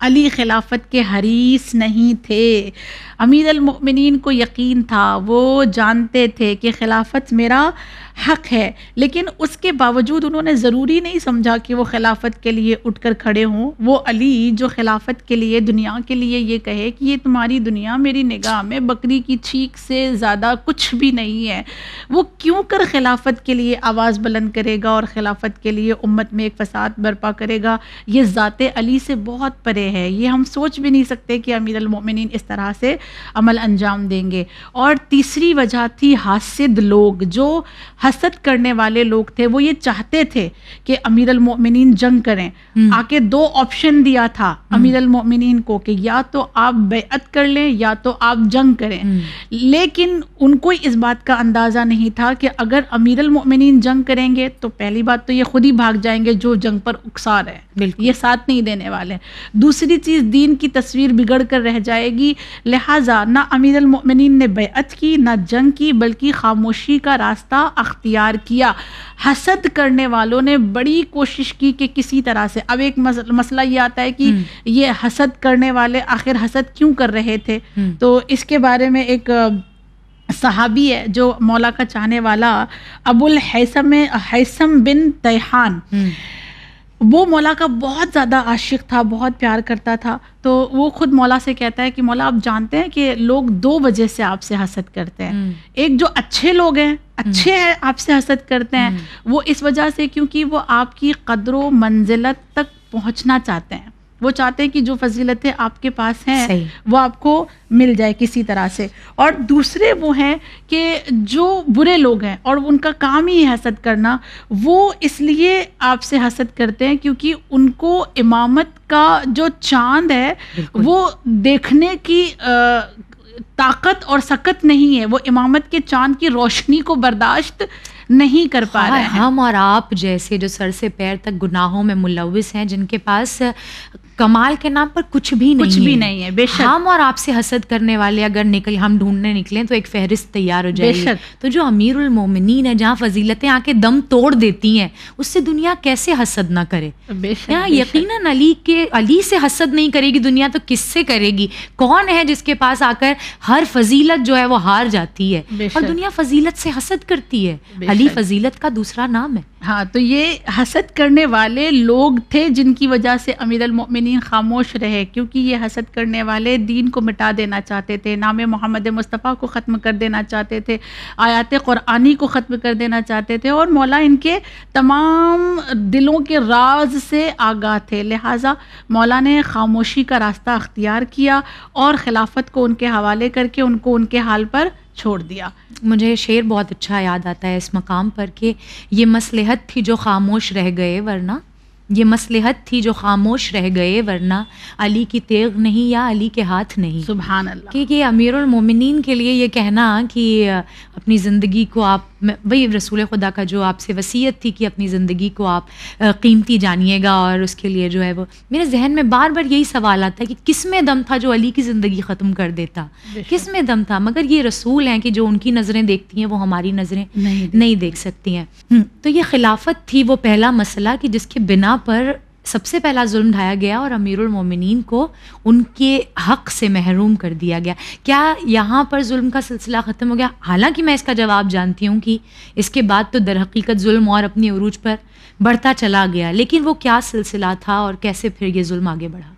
علی خلافت کے حریص نہیں تھے. امیر المؤمنین کو یقین تھا، وہ جانتے تھے کہ خلافت میرا حق ہے، لیکن اس کے باوجود انہوں نے ضروری نہیں سمجھا کہ وہ خلافت کے لیے اٹھ کر کھڑے ہوں. وہ علی جو خلافت کے لیے، دنیا کے لیے یہ کہے کہ یہ تمہاری دنیا میری نگاہ میں بکری کی چیخ سے زیادہ کچھ بھی نہیں ہے، وہ کیوں کر خلافت کے لیے آواز بلند کرے گا اور خلافت کے لیے امت میں ایک فساد برپا کرے گا؟ یہ ذات علی سے بہت پرے ہے. یہ ہم سوچ بھی نہیں سکتے کہ امیر المؤمنین اس طرح سے عمل انجام دیں گے. اور تیسری وجہ تھی حاسد لوگ، جو حسد کرنے والے لوگ تھے. وہ یہ چاہتے تھے کہ امیر المؤمنین جنگ کریں. آکے 2 آپشن دیا تھا امیر المؤمنین کو کہ یا تو آپ بیعت کر لیں یا تو آپ جنگ کریں. لیکن ان کو اس بات کا اندازہ نہیں تھا کہ اگر امیر المؤمنین جنگ کریں گے تو پہلی بات تو یہ خود ہی بھاگ جائیں گے جو جنگ پر اکسار ہے، یہ ساتھ نہیں دینے والے. دوسری چیز، دین کی تصویر بگڑ کر رہ جائے گی. لہٰذا نہ امیر المؤمنین نے بیعت کی، نہ جنگ کی، بلکہ خاموشی کا راستہ اختیار کیا. حسد کرنے والوں نے بڑی کوشش کی کہ کسی طرح سے، اب ایک مسئلہ یہ آتا ہے کہ یہ حسد کرنے والے آخر حسد کیوں کر رہے تھے. تو اس کے بارے میں ایک صحابی ہے جو مولا کا چاہنے والا، ابو الحیثم بن تیحان، وہ مولا کا بہت زیادہ عاشق تھا، بہت پیار کرتا تھا. تو وہ خود مولا سے کہتا ہے کہ مولا آپ جانتے ہیں کہ لوگ 2 وجہ سے آپ سے حسد کرتے ہیں. ایک جو اچھے لوگ ہیں، اچھے ہیں، آپ سے حسد کرتے ہیں، وہ اس وجہ سے کیونکہ وہ آپ کی قدر و منزلت تک پہنچنا چاہتے ہیں. وہ چاہتے ہیں کہ جو فضیلتیں آپ کے پاس ہیں وہ آپ کو مل جائے کسی طرح سے. اور دوسرے وہ ہیں کہ جو برے لوگ ہیں اور ان کا کام ہی ہے حسد کرنا، وہ اس لیے آپ سے حسد کرتے ہیں کیونکہ ان کو امامت کا جو چاند ہے وہ دیکھنے کی طاقت اور سکت نہیں ہے. وہ امامت کے چاند کی روشنی کو برداشت نہیں کر پا رہے ہیں. ہم اور آپ جیسے جو سر سے پیر تک گناہوں میں ملوث ہیں، جن کے پاس کمال کے نام پر کچھ بھی نہیں ہے، بے شک. ہم اور آپ سے حسد کرنے والے اگر ہم ڈھونڈنے نکلیں تو ایک فہرست تیار ہو جائے گی. تو جو امیر المومنین ہے، جہاں فضیلتیں آ کے دم توڑ دیتی ہیں، اس سے دنیا کیسے حسد نہ کرے؟ یقیناً علی سے حسد نہیں کرے گی دنیا تو کس سے کرے گی؟ کون ہے جس کے پاس آ کر ہر فضیلت جو ہے وہ ہار جاتی ہے اور دنیا فضیلت سے حسد کرتی ہے؟ علی فضیلت کا دوسرا نام ہے. ہاں، تو یہ حسد کرنے والے لوگ تھے جن کی وجہ سے امیر المؤمنین خاموش رہے، کیونکہ یہ حسد کرنے والے دین کو مٹا دینا چاہتے تھے، نام محمد مصطفیٰ کو ختم کر دینا چاہتے تھے، آیات قرآنی کو ختم کر دینا چاہتے تھے، اور مولا ان کے تمام دلوں کے راز سے آگاہ تھے. لہٰذا مولا نے خاموشی کا راستہ اختیار کیا اور خلافت کو ان کے حوالے کر کے ان کو ان کے حال پر چھوڑ دیا. مجھے شعر بہت اچھا یاد آتا ہے اس مقام پر کہ یہ مصلحت تھی جو خاموش رہ گئے ورنہ، یہ مصلحت تھی جو خاموش رہ گئے ورنہ علی کی تیغ نہیں یا علی کے ہاتھ نہیں. سبحان اللہ. کہ امیر المومنین کے لیے یہ کہنا کہ اپنی زندگی کو آپ، وہی رسول خدا کا جو آپ سے وصیت تھی کہ اپنی زندگی کو آپ قیمتی جانیے گا، اور اس کے لیے جو ہے وہ میرے ذہن میں بار بار یہی سوال آتا ہے کہ کس میں دم تھا جو علی کی زندگی ختم کر دیتا؟ کس میں دم تھا؟ مگر یہ رسول ہیں کہ جو ان کی نظریں دیکھتی ہیں وہ ہماری نظریں نہیں دیکھ سکتی ہیں. تو یہ خلافت تھی وہ پہلا مسئلہ کہ جس کے بنا پر سب سے پہلا ظلم ڈھایا گیا اور امیر المومنین کو ان کے حق سے محروم کر دیا گیا. کیا یہاں پر ظلم کا سلسلہ ختم ہو گیا؟ حالانکہ میں اس کا جواب جانتی ہوں کہ اس کے بعد تو در حقیقت ظلم اور اپنی عروج پر بڑھتا چلا گیا، لیکن وہ کیا سلسلہ تھا اور کیسے پھر یہ ظلم آگے بڑھا؟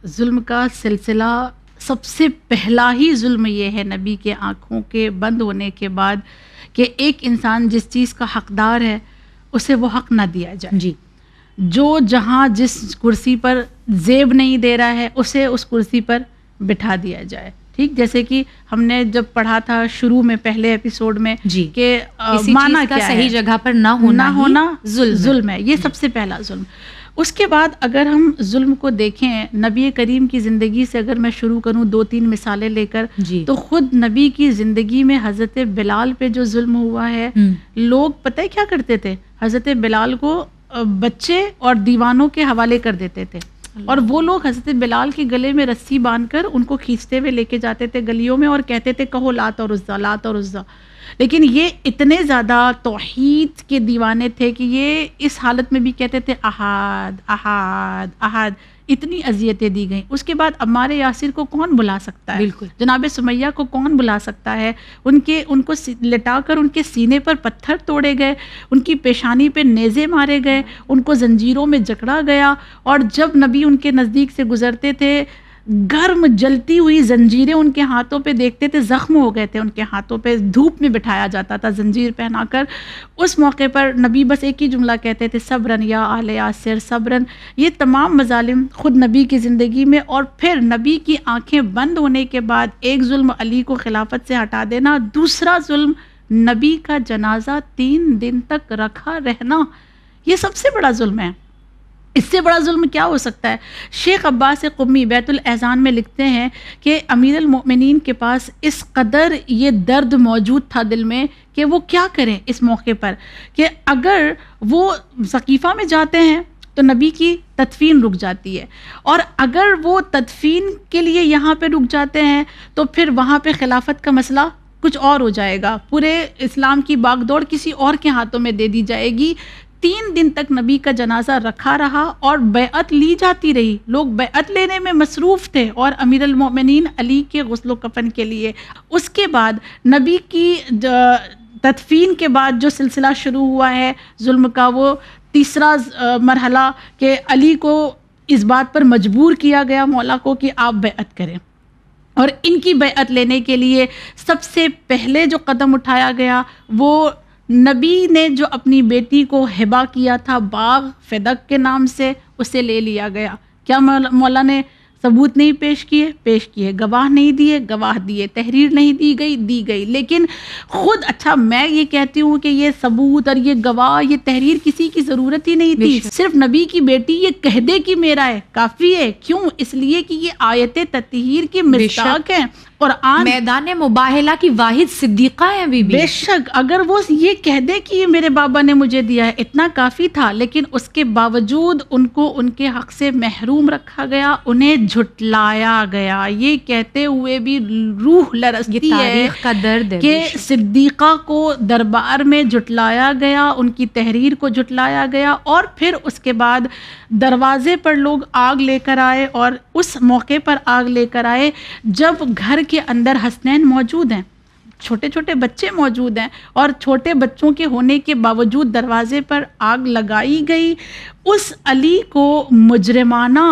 ظلم کا سلسلہ، سب سے پہلا ہی ظلم یہ ہے نبی کے آنکھوں کے بند ہونے کے بعد کہ ایک انسان جس چیز کا حقدار ہے اسے وہ حق نہ دیا جائے. جی. جو جہاں جس کرسی پر زیب نہیں دے رہا ہے اسے اس کرسی پر بٹھا دیا جائے. ٹھیک، جیسے کہ ہم نے جب پڑھا تھا شروع میں پہلے ایپیسوڈ میں کہ معنی کیا ہے، صحیح جگہ پر نہ ہونا ظلم ہے. یہ سب سے پہلا ظلم. اس کے بعد اگر ہم ظلم کو دیکھیں نبی کریم کی زندگی سے، اگر میں شروع کروں 2-3 مثالیں لے کر، تو خود نبی کی زندگی میں حضرت بلال پہ جو ظلم ہوا ہے، لوگ پتہ ہے کیا کرتے تھے؟ حضرت بلال کو بچے اور دیوانوں کے حوالے کر دیتے تھے، اور وہ لوگ حضرت بلال کے گلے میں رسی باندھ کر ان کو کھینچتے ہوئے لے کے جاتے تھے گلیوں میں اور کہتے تھے کہو لات اور عزا، لات اور عزا. لیکن یہ اتنے زیادہ توحید کے دیوانے تھے کہ یہ اس حالت میں بھی کہتے تھے احد احد احد. اتنی اذیتیں دی گئیں. اس کے بعد عمار یاسر کو کون بلا سکتا ہے؟ بالکل. جناب سمیہ کو کون بلا سکتا ہے؟ ان کو لٹا کر ان کے سینے پر پتھر توڑے گئے، ان کی پیشانی پہ نیزے مارے گئے، ان کو زنجیروں میں جکڑا گیا، اور جب نبی ان کے نزدیک سے گزرتے تھے گرم جلتی ہوئی زنجیریں ان کے ہاتھوں پہ دیکھتے تھے، زخم ہو گئے تھے ان کے ہاتھوں پہ، دھوپ میں بٹھایا جاتا تھا زنجیر پہنا کر. اس موقع پر نبی بس ایک ہی جملہ کہتے تھے، صبرن یا آل یاسر صبرن. یہ تمام مظالم خود نبی کی زندگی میں، اور پھر نبی کی آنکھیں بند ہونے کے بعد ایک ظلم علی کو خلافت سے ہٹا دینا، دوسرا ظلم نبی کا جنازہ 3 دن تک رکھا رہنا، یہ سب سے بڑا ظلم ہے. اس سے بڑا ظلم کیا ہو سکتا ہے؟ شیخ عباس قمی بیت الاحزان میں لکھتے ہیں کہ امیر المؤمنین کے پاس اس قدر یہ درد موجود تھا دل میں کہ وہ کیا کریں اس موقع پر، کہ اگر وہ ثقیفہ میں جاتے ہیں تو نبی کی تدفین رک جاتی ہے، اور اگر وہ تدفین کے لیے یہاں پہ رک جاتے ہیں تو پھر وہاں پہ خلافت کا مسئلہ کچھ اور ہو جائے گا، پورے اسلام کی باغ دوڑ کسی اور کے ہاتھوں میں دے دی جائے گی. 3 دن تک نبی کا جنازہ رکھا رہا اور بیعت لی جاتی رہی. لوگ بیعت لینے میں مصروف تھے، اور امیر المؤمنین علی کے غسل و کفن کے لیے. اس کے بعد نبی کی تدفین کے بعد جو سلسلہ شروع ہوا ہے ظلم کا، وہ تیسرا مرحلہ کہ علی کو اس بات پر مجبور کیا گیا مولا کو کہ آپ بیعت کریں. اور ان کی بیعت لینے کے لیے سب سے پہلے جو قدم اٹھایا گیا وہ نبی نے جو اپنی بیٹی کو ہبہ کیا تھا باغ فدق کے نام سے، اسے لے لیا گیا. کیا مولا نے ثبوت نہیں پیش کیے، گواہ نہیں دیے، گواہ دیے، تحریر نہیں دی گئی. لیکن خود، اچھا میں یہ کہتی ہوں کہ یہ ثبوت اور یہ گواہ، یہ تحریر کسی کی ضرورت ہی نہیں تھی. صرف نبی کی بیٹی یہ کہہ دے کہ میرا ہے کافی ہے. کیوں؟ اس لیے کہ یہ آیت تطہیر کی مصداق ہیں، قرآن میدان مباہلہ کی واحد صدیقہ ہیں بی بی. بے شک اگر وہ یہ کہہ دے کہ یہ میرے بابا نے مجھے دیا ہے، اتنا کافی تھا. لیکن اس کے باوجود ان کو ان کے حق سے محروم رکھا گیا، انہیں جھٹلایا گیا. یہ کہتے ہوئے بھی روح لرزتی ہے، تاریخ کا درد ہے کہ صدیقہ کو دربار میں جھٹلایا گیا، ان کی تحریر کو جھٹلایا گیا. اور پھر اس کے بعد دروازے پر لوگ آگ لے کر آئے، اور اس موقع پر آگ لے کر آئے جب گھر کے اندر حسنین موجود ہیں، چھوٹے چھوٹے بچے موجود ہیں، اور چھوٹے بچوں کے ہونے کے باوجود دروازے پر آگ لگائی گئی. اس علی کو مجرمانہ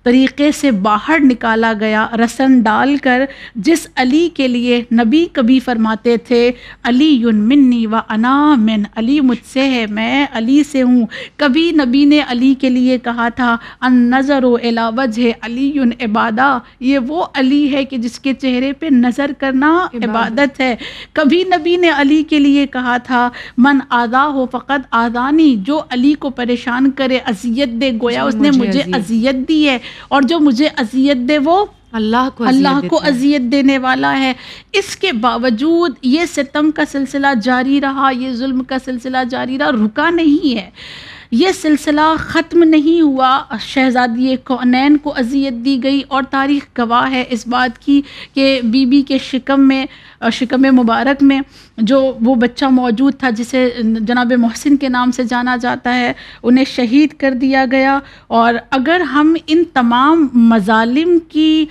طریقے سے باہر نکالا گیا، رسن ڈال کر، جس علی کے لیے نبی کبھی فرماتے تھے علی منی و انا من، علی مجھ سے ہے، میں علی سے ہوں. کبھی نبی نے علی کے لیے کہا تھا ان نظر الی وجہ علی عبادہ، یہ وہ علی ہے کہ جس کے چہرے پہ نظر کرنا عبادت ہے. کبھی نبی نے علی کے لیے کہا تھا من آذاہ فقد آذانی، جو علی کو پریشان کرے، اذیت دے، گویا اس نے مجھے اذیت دی ہے، اور جو مجھے اذیت دے وہ اللہ کو اذیت دینے والا ہے. اس کے باوجود یہ ستم کا سلسلہ جاری رہا، یہ ظلم کا سلسلہ جاری رہا، رکا نہیں ہے. یہ سلسلہ ختم نہیں ہوا. شہزادی کونین کو اذیت دی گئی، اور تاریخ گواہ ہے اس بات کی کہ بی بی کے شکم مبارک میں جو وہ بچہ موجود تھا جسے جناب محسن کے نام سے جانا جاتا ہے، انہیں شہید کر دیا گیا. اور اگر ہم ان تمام مظالم کی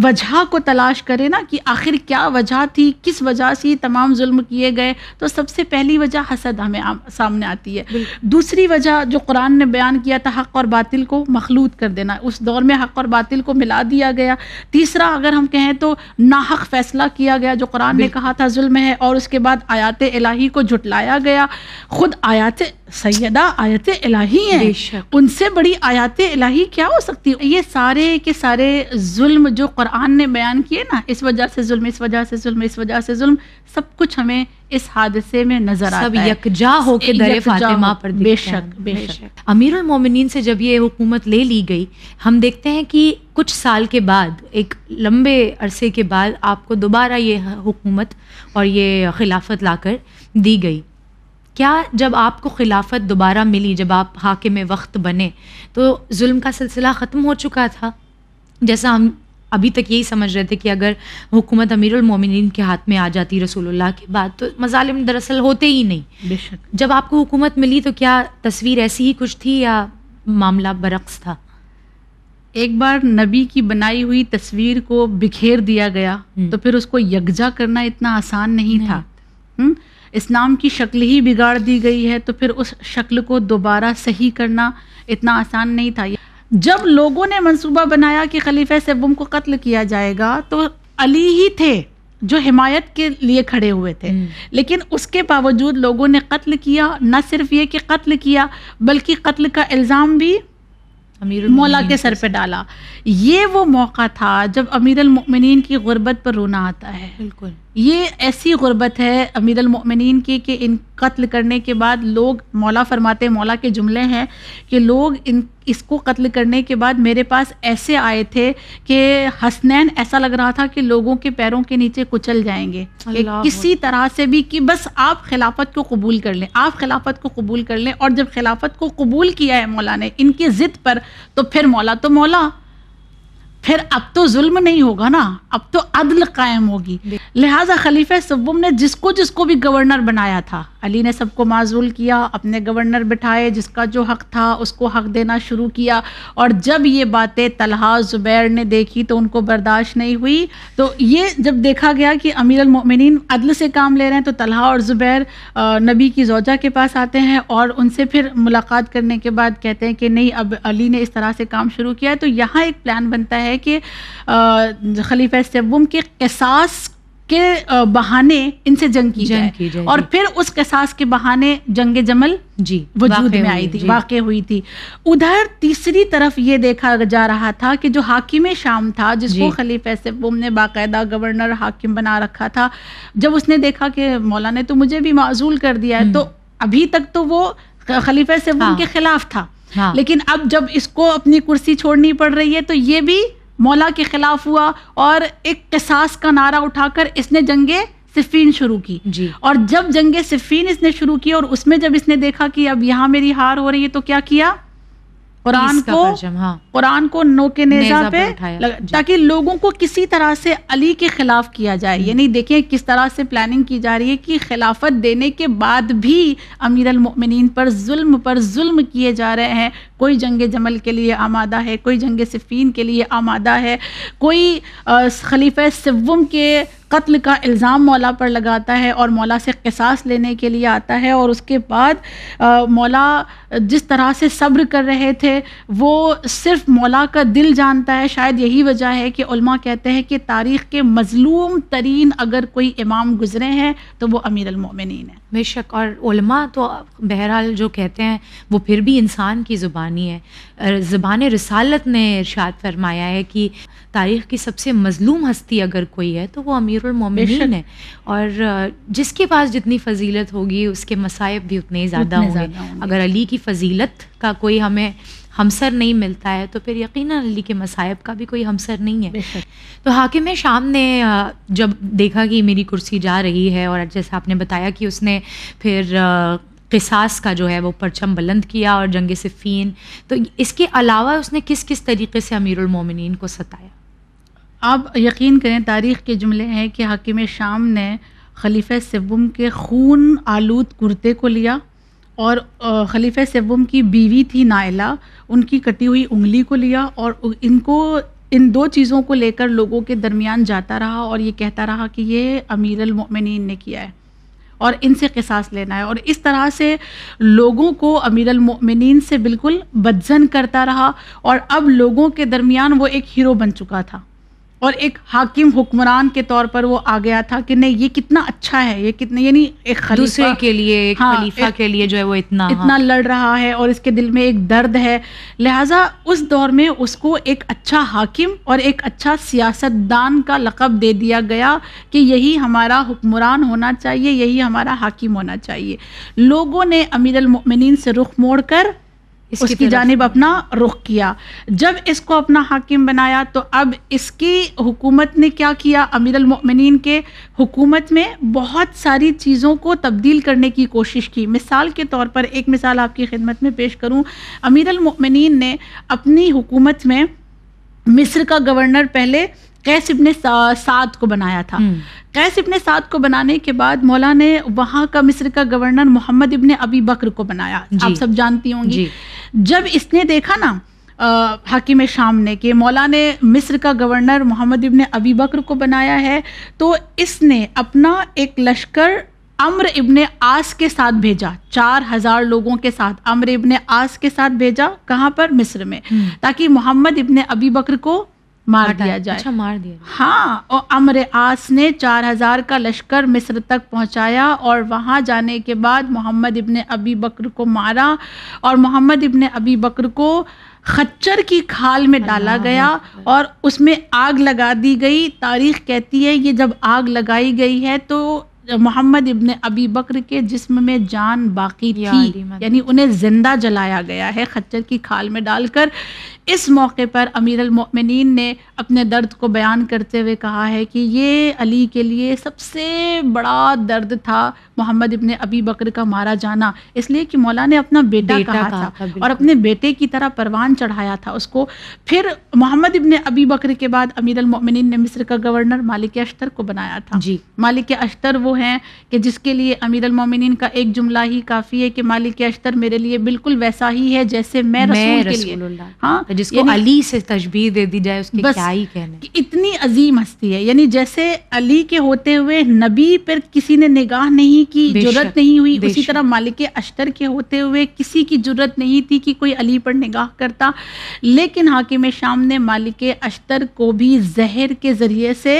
وجہ کو تلاش کریں نا کہ آخر کیا وجہ تھی، کس وجہ سے تمام ظلم کیے گئے، تو سب سے پہلی وجہ حسد ہمیں سامنے آتی ہے. دوسری وجہ جو قرآن نے بیان کیا تھا حق اور باطل کو مخلوط کر دینا، اس دور میں حق اور باطل کو ملا دیا گیا. تیسرا اگر ہم کہیں تو ناحق فیصلہ کیا گیا جو قرآن نے کہا تھا ظلم ہے، اور اس کے بعد آیات الہی کو جھٹلایا گیا. خود آیات سیدہ آیات الہی ہیں، ان سے بڑی آیات الہی کیا ہو سکتی ہے؟ یہ سارے کے سارے ظلم جو قرآن نے بیان کیے نا، اس وجہ سے ظلم، اس وجہ سے ظلم، اس وجہ سے ظلم، سب کچھ ہمیں اس حادثے میں نظر آتا ہے، سب یکجا ہو کے در فاطمہ پر دکھتا ہے. بے شک. امیر المومنین سے جب یہ حکومت لے لی گئی، ہم دیکھتے ہیں کہ کچھ سال کے بعد، ایک لمبے عرصے کے بعد آپ کو دوبارہ یہ حکومت اور یہ خلافت لا کر دی گئی. کیا جب آپ کو خلافت دوبارہ ملی، جب آپ حاکم وقت بنے، تو ظلم کا سلسلہ ختم ہو چکا تھا؟ جیسا ہم ابھی تک یہی سمجھ رہے تھے کہ اگر حکومت امیر المومنین کے ہاتھ میں آ جاتی رسول اللہ کے بعد تو مظالم دراصل ہوتے ہی نہیں. بے شک. جب آپ کو حکومت ملی تو کیا تصویر ایسی ہی کچھ تھی یا معاملہ برعکس تھا؟ ایک بار نبی کی بنائی ہوئی تصویر کو بکھیر دیا گیا تو پھر اس کو یکجا کرنا اتنا آسان نہیں تھا. اسلام کی شکل ہی بگاڑ دی گئی ہے تو پھر اس شکل کو دوبارہ صحیح کرنا اتنا آسان نہیں تھا. جب لوگوں نے منصوبہ بنایا کہ خلیفہ سوم کو قتل کیا جائے گا تو علی ہی تھے جو حمایت کے لیے کھڑے ہوئے تھے، لیکن اس کے باوجود لوگوں نے قتل کیا. نہ صرف یہ کہ قتل کیا بلکہ قتل کا الزام بھی مولا کے سر پہ ڈالا. یہ وہ موقع تھا جب امیر المؤمنین کی غربت پر رونا آتا ہے. بالکل یہ ایسی غربت ہے امیر المؤمنین کی کہ ان قتل کرنے کے بعد لوگ، مولا فرماتے، مولا کے جملے ہیں کہ لوگ اس کو قتل کرنے کے بعد میرے پاس ایسے آئے تھے کہ حسنین ایسا لگ رہا تھا کہ لوگوں کے پیروں کے نیچے کچل جائیں گے کہ کسی طرح سے بھی کہ بس آپ خلافت کو قبول کر لیں، آپ خلافت کو قبول کر لیں. اور جب خلافت کو قبول کیا ہے مولا نے ان کی ضد پر تو پھر مولا پھر اب تو ظلم نہیں ہوگا نا، اب تو عدل قائم ہوگی. لہٰذا خلیفہ سوم نے جس کو بھی گورنر بنایا تھا، علی نے سب کو معزول کیا، اپنے گورنر بٹھائے، جس کا جو حق تھا اس کو حق دینا شروع کیا. اور جب یہ باتیں طلحہ زبیر نے دیکھی تو ان کو برداشت نہیں ہوئی. تو یہ جب دیکھا گیا کہ امیر المؤمنین عدل سے کام لے رہے ہیں تو طلحہ اور زبیر نبی کی زوجہ کے پاس آتے ہیں اور ان سے پھر ملاقات کرنے کے بعد کہتے ہیں کہ نہیں، اب علی نے اس طرح سے کام شروع کیا ہے. تو یہاں ایک پلان بنتا ہے کہ خلیفہ سوم کے قصاص کے بہانے ان سے جنگ کی جائے اور پھر اس قصاص کے بہانے جنگ جمل وجود میں آئی تھی، واقع ہوئی تھی. ادھر تیسری طرف یہ دیکھا جا رہا تھا کہ جو حاکم شام تھا، جس کو خلیفہ سوم نے باقاعدہ گورنر حاکم بنا رکھا تھا، جب اس نے دیکھا کہ مولا نے تو مجھے بھی معزول کر دیا ہے، تو ابھی تک تو وہ خلیفہ سوم کے خلاف تھا، لیکن اب جب اس کو اپنی کرسی چھوڑنی پڑ رہی ہے تو یہ بھی مولا کے خلاف ہوا اور ایک قصاص کا نعرہ اٹھا کر اس نے جنگ صفین شروع کی. اور جب جنگ صفین اس نے شروع کی اور اس میں جب اس نے دیکھا کہ اب یہاں میری ہار ہو رہی ہے تو کیا کیا، قرآن کو نوک نیزہ پہ تاکہ لوگوں کو کسی طرح سے علی کے خلاف کیا جائے. یعنی دیکھیں کس طرح سے پلاننگ کی جا رہی ہے کہ خلافت دینے کے بعد بھی امیر المؤمنین پر ظلم کیے جا رہے ہیں. کوئی جنگ جمل کے لیے آمادہ ہے، کوئی جنگ صفین کے لیے آمادہ ہے، کوئی خلیفہ سوم کے قتل کا الزام مولا پر لگاتا ہے اور مولا سے قصاص لینے کے لیے آتا ہے. اور اس کے بعد مولا جس طرح سے صبر کر رہے تھے وہ صرف مولا کا دل جانتا ہے. شاید یہی وجہ ہے کہ علماء کہتے ہیں کہ تاریخ کے مظلوم ترین اگر کوئی امام گزرے ہیں تو وہ امیر المؤمنین ہیں. بے شک. اور علماء تو بہرحال جو کہتے ہیں وہ پھر بھی انسان کی زبانی ہے. زبان رسالت نے ارشاد فرمایا ہے کہ تاریخ کی سب سے مظلوم ہستی اگر کوئی ہے تو وہ امیر المومنین ہے. اور جس کے پاس جتنی فضیلت ہوگی اس کے مصائب بھی اتنے زیادہ ہوں گے. اگر علی کی فضیلت کا کوئی ہمیں ہمسر نہیں ملتا ہے تو پھر یقیناً علی کے مصائب کا بھی کوئی ہمسر نہیں ہے. تو حاکم شام نے جب دیکھا کہ میری کرسی جا رہی ہے اور جیسا آپ نے بتایا کہ اس نے پھر قصاص کا جو ہے وہ پرچم بلند کیا اور جنگ صفین، تو اس کے علاوہ اس نے کس کس طریقے سے امیر المومنین کو ستایا؟ آپ یقین کریں تاریخ کے جملے ہیں کہ حاکم شام نے خلیفہ سوم کے خون آلود کرتے کو لیا اور خلیفہ سوم کی بیوی تھی نائلہ، ان کی کٹی ہوئی انگلی کو لیا اور ان دو چیزوں کو لے کر لوگوں کے درمیان جاتا رہا اور یہ کہتا رہا کہ یہ امیر المؤمنین نے کیا ہے اور ان سے قصاص لینا ہے. اور اس طرح سے لوگوں کو امیر المؤمنین سے بالکل بدظن کرتا رہا اور اب لوگوں کے درمیان وہ ایک ہیرو بن چکا تھا اور ایک حاکم حکمران کے طور پر وہ آ گیا تھا کہ نہیں یہ کتنا اچھا ہے، یہ کتنا، یعنی ایک خلیفہ دوسرے کے لیے، ایک خلیفہ کے لیے جو ہے وہ اتنا لڑ رہا ہے اور اس کے دل میں ایک درد ہے. لہٰذا اس دور میں اس کو ایک اچھا حاکم اور ایک اچھا سیاست دان کا لقب دے دیا گیا کہ یہی ہمارا حکمران ہونا چاہیے، یہی ہمارا حاکم ہونا چاہیے. لوگوں نے امیر المؤمنین سے رخ موڑ کر اس کی جانب اپنا رخ کیا. جب اس کو اپنا حاکم بنایا تو اب اس کی حکومت نے کیا کیا، امیر المؤمنین کے حکومت میں بہت ساری چیزوں کو تبدیل کرنے کی کوشش کی. مثال کے طور پر ایک مثال آپ کی خدمت میں پیش کروں. امیر المؤمنین نے اپنی حکومت میں مصر کا گورنر پہلے قیس ابن سعد کو بنایا تھا. قیس ابن سعد کو بنانے کے بعد مولا نے وہاں کا مصر کا گورنر محمد ابن ابی بکر کو بنایا. آپ سب جانتی ہوں گی. جب اس نے دیکھا نا حاکم شام نے کہ مولا نے مصر کا گورنر محمد ابن ابی بکر کو بنایا ہے، تو اس نے اپنا ایک لشکر عمرو ابن عاص کے ساتھ بھیجا، 4000 لوگوں کے ساتھ عمرو ابن عاص کے ساتھ بھیجا. کہاں پر؟ مصر میں، تاکہ محمد ابن ابی بکر کو مار دیا جائے. اچھا، مار دیا. ہاں، اور عمرو عاص نے 4000 کا لشکر مصر تک پہنچایا، اور وہاں جانے کے بعد محمد ابن ابی بکر کو مارا، اور محمد ابن ابی بکر کو خچر کی کھال میں ڈالا گیا اور اس میں آگ لگا دی گئی. تاریخ کہتی ہے یہ جب آگ لگائی گئی ہے تو محمد ابن ابی بکر کے جسم میں جان باقی تھی، یعنی انہیں زندہ جلایا گیا ہے خچر کی کھال میں ڈال کر. اس موقع پر امیر المؤمنین نے اپنے درد کو بیان کرتے ہوئے کہا ہے کہ یہ علی کے لیے سب سے بڑا درد تھا محمد ابن ابی بکر کا مارا جانا، اس لیے کہ مولا نے اپنا بیٹا کہا تھا اور اپنے بیٹے کی طرح پروان چڑھایا تھا اس کو. پھر محمد ابن ابی بکر کے بعد امیر المؤمنین نے مصر کا گورنر مالک اشتر کو بنایا تھا. مالک اشتر وہ ہیں کہ جس کے لیے امیر المؤمنین کا ایک جملہ ہی کافی ہے کہ مالک اشتر میرے لیے بالکل ویسا ہی ہے جیسے میں رسول کے لیے. ہاں، جس کو علی سے تشبیہ دے دی جائے اس کی کیا ہی کہنے. اتنی عظیم ہستی ہے، یعنی جیسے علی کے ہوتے ہوئے نبی پر کسی نے نگاہ نہیں کی، جرت نہیں ہوئی، اسی طرح مالک اشتر کے ہوتے ہوئے کسی کی جرت نہیں تھی کہ کوئی علی پر نگاہ کرتا. لیکن حاکم شام نے مالک اشتر کو بھی زہر کے ذریعے سے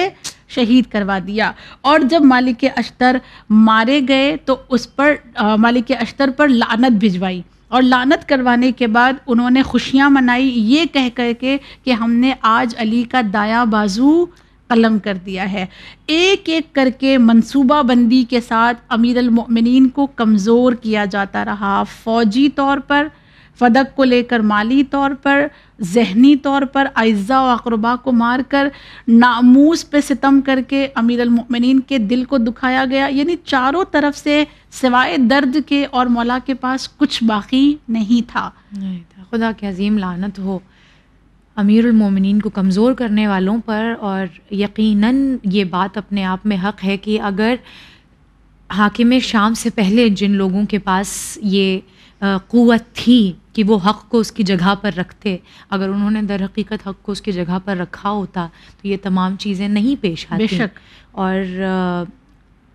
شہید کروا دیا، اور جب مالک اشتر مارے گئے تو اس پر مالک اشتر پر لعنت بھجوائی، اور لعنت کروانے کے بعد انہوں نے خوشیاں منائی یہ کہہ کر کے کہ ہم نے آج علی کا دایاں بازو قلم کر دیا ہے. ایک ایک کر کے منصوبہ بندی کے ساتھ امیر المؤمنین کو کمزور کیا جاتا رہا، فوجی طور پر، فدق کو لے کر مالی طور پر، ذہنی طور پر، اعزاء و اقربا کو مار کر، ناموس پہ ستم کر کے امیر المؤمنین کے دل کو دکھایا گیا. یعنی چاروں طرف سے سوائے درد کے اور مولا کے پاس کچھ باقی نہیں تھا. خدا کی عظیم لعنت ہو امیر المومنین کو کمزور کرنے والوں پر. اور یقیناً یہ بات اپنے آپ میں حق ہے کہ اگر حاکم شام سے پہلے جن لوگوں کے پاس یہ قوت تھی کہ وہ حق کو اس کی جگہ پر رکھتے، اگر انہوں نے در حقیقت حق کو اس کی جگہ پر رکھا ہوتا تو یہ تمام چیزیں نہیں پیش آتی. بے شک. اور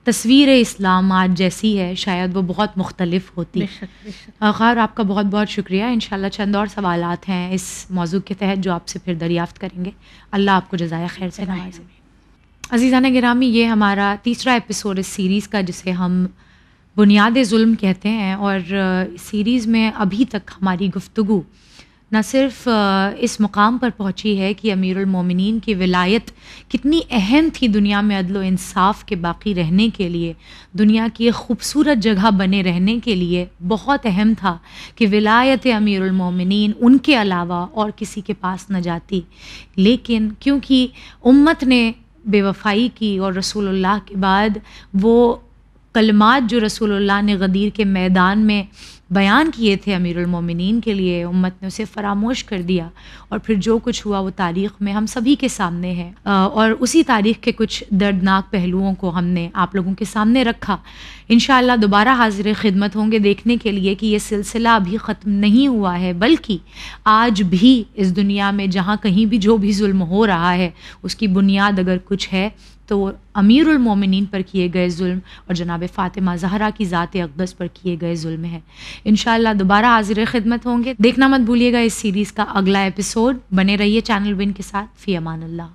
تصویر اسلام آج جیسی ہے شاید وہ بہت مختلف ہوتی. بے شک، بے شک. خیر، آپ کا بہت بہت شکریہ. انشاءاللہ چند اور سوالات ہیں اس موضوع کے تحت جو آپ سے پھر دریافت کریں گے. اللہ آپ کو جزائے خیر سے نوازے. عزیزان گرامی، یہ ہمارا تیسرا ایپیسوڈ اس سیریز کا جسے ہم بنیاد ظلم کہتے ہیں. اور سیریز میں ابھی تک ہماری گفتگو نہ صرف اس مقام پر پہنچی ہے کہ امیر المومنین کی ولایت کتنی اہم تھی دنیا میں عدل و انصاف کے باقی رہنے کے لیے، دنیا کی ایک خوبصورت جگہ بنے رہنے کے لیے بہت اہم تھا کہ ولایت امیر المومنین ان کے علاوہ اور کسی کے پاس نہ جاتی. لیکن کیونکہ امت نے بے وفائی کی اور رسول اللہ کے بعد وہ کلمات جو رسول اللہ نے غدیر کے میدان میں بیان کیے تھے امیر المومنین کے لیے، امت نے اسے فراموش کر دیا. اور پھر جو کچھ ہوا وہ تاریخ میں ہم سبھی کے سامنے ہے، اور اسی تاریخ کے کچھ دردناک پہلوؤں کو ہم نے آپ لوگوں کے سامنے رکھا. انشاءاللہ دوبارہ حاضر خدمت ہوں گے دیکھنے کے لیے کہ یہ سلسلہ ابھی ختم نہیں ہوا ہے، بلکہ آج بھی اس دنیا میں جہاں کہیں بھی جو بھی ظلم ہو رہا ہے اس کی بنیاد اگر کچھ ہے تو امیر المومنین پر کیے گئے ظلم اور جناب فاطمہ زہرا کی ذات اقدس پر کیے گئے ظلم ہے. انشاءاللہ دوبارہ حاضر خدمت ہوں گے. دیکھنا مت بھولیے گا اس سیریز کا اگلا ایپیسوڈ. بنے رہیے چینل ون کے ساتھ. فی امان اللہ.